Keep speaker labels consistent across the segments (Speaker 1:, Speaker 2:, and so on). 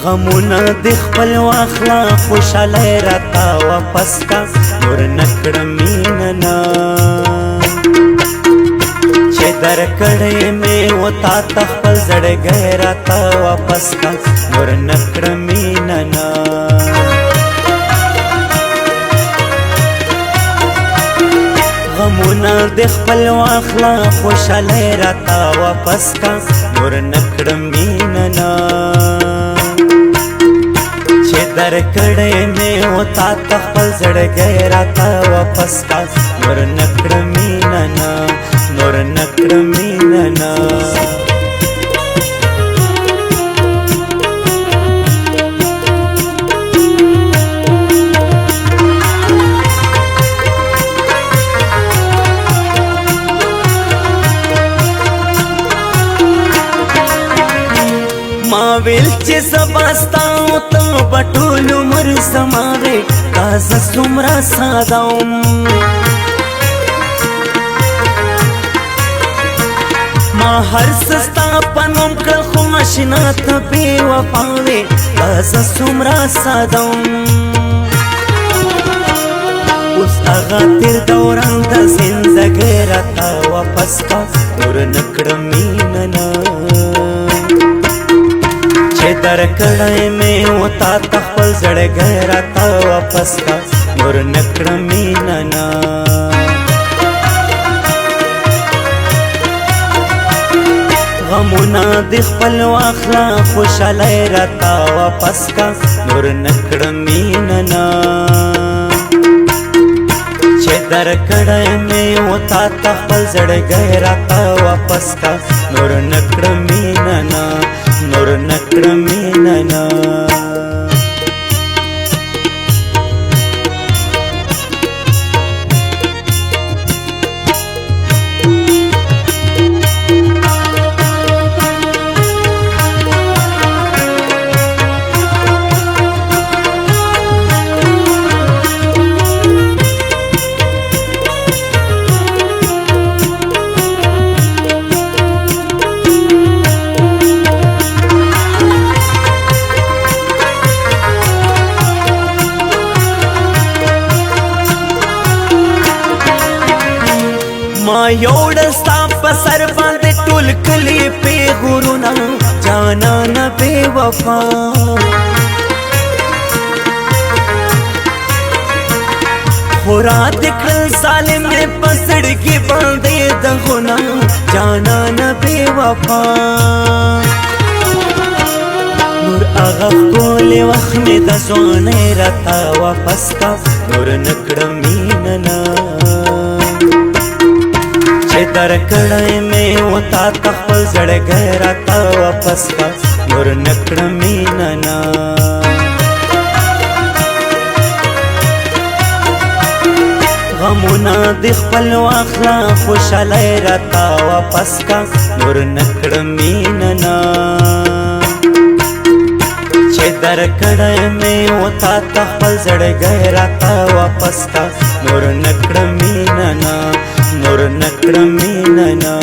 Speaker 1: غمونه د خپل واخلا خوشاله راته واپس کا نور نکړه مینه نه چې درکړې مې وتا ته خپل زړګی راته واپس کا نور نکړه مینه نه غمونه د خپل واخلا خوشاله راته واپس کا نور نکړه مینه نه درکړې مې وتا ته خپل زړګی راته واپس کا نور نکړه مینه نه نور نکړه مینه نه ما ویل چې سباستاو ته بټول عمر زماره تازه څومره ساده ما هر سستا پنوم کړ خو ماشنا ته بې وفا وې تازه څومره ساده اوس هغه تېر دوران د زندګۍ راته واپس کا نور نکړه مینه نه چې درکړې مې وتا ته خپل زړګی راته واپس کا نور نکړه مینه نه غمونه د خپل واخلا خوشاله راته واپس کا نور نکړه مینه نه چې درکړې مې وتا ته خپل زړګی راته واپس کا نور نکړه مینه نه نور نکړه مینه نه ما یو ډستا په سر باندې ټول کلی پیغورونه جانانه بې وفا خو رات کړل ظالم مې په زړګي باندې دغونه جانانه بې وفا نور هغه ښکلی وخت مې د ځوانۍ راته واپس کا نور نکړه مینه نه چې درکړې مې وتا ته خپل زړګی راته واپس کا نور نکړه مینه نه غمونه د خپل واخلا خوشاله راته واپس کا نور نکړه مینه نه چې درکړې مې وتا ته خپل زړګی راته واپس کا نور نکړه مینه نه نور نکړه مینه نه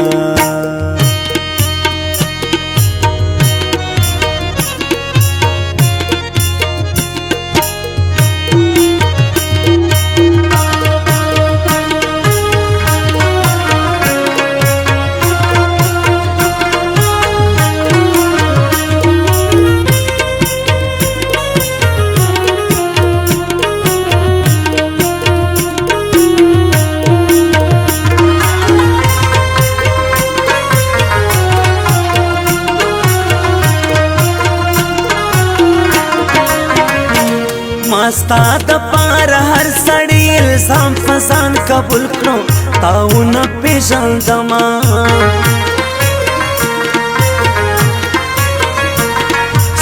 Speaker 1: ستا د پاره هر سړی الزام فزان قبول کړو تاو نه پېژندما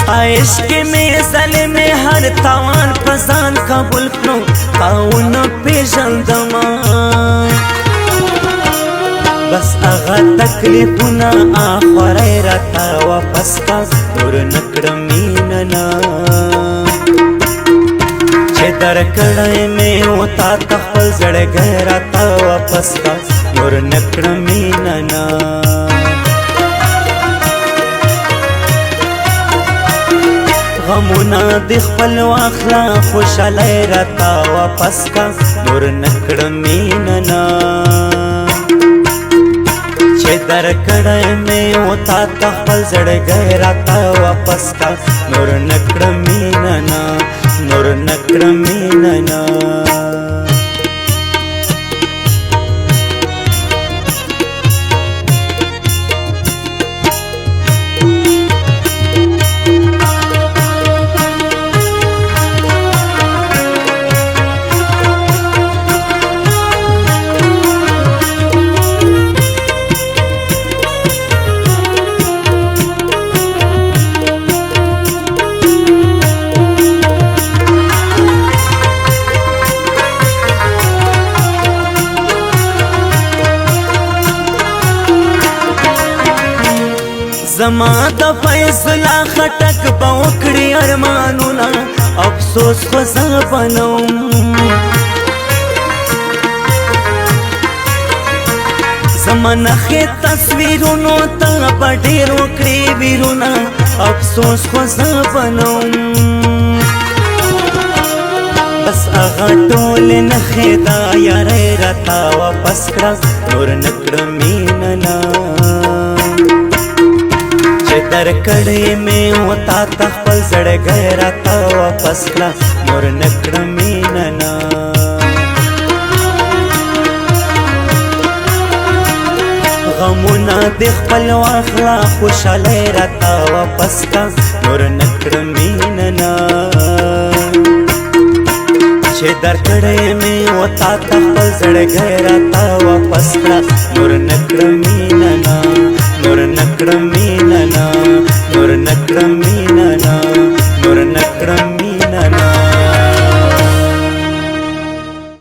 Speaker 1: ستا عشق مې ظلمې هر تاوان فزان قبول کړو تاو نه پېژندما بس هغه تکلیفونه آخری راته واپس کا نور نکړه مینه نه درکړې مې وتا ته خپل زړګی راته واپس کا نور نکړه مینه نه غمونه د خپل واخلا خوشاله راته واپس کا نور نکړه مینه نه چې درکړې مې او تا ته خپل زړګی راته واپس کا نور نکړه مینه نه نور نکړه مینه نه زما د فیصله خټک په وکړي ارمانونه افسوس خو زه بنوم زما نښې تصویرونو ته په ډېر وکړي ویرونه افسوس خو زه بنوم بس هغه ټولې نښې دا یارۍ راته واپس کړه نور نه کړه مینه نه درکړې مې او تا ته خپل زړګی راته واپس کړه نور نه کړه مینه نه غمونه د خپل واخله خوشحالۍ راته واپس کړه نور نه کړه مینه نه چې درکړې مې او تا ته خپل زړګی راته واپس کړه نور نه کړه مینه نه نور نه کړه مینه نه نور نه کړه مینه نه نور نه کړه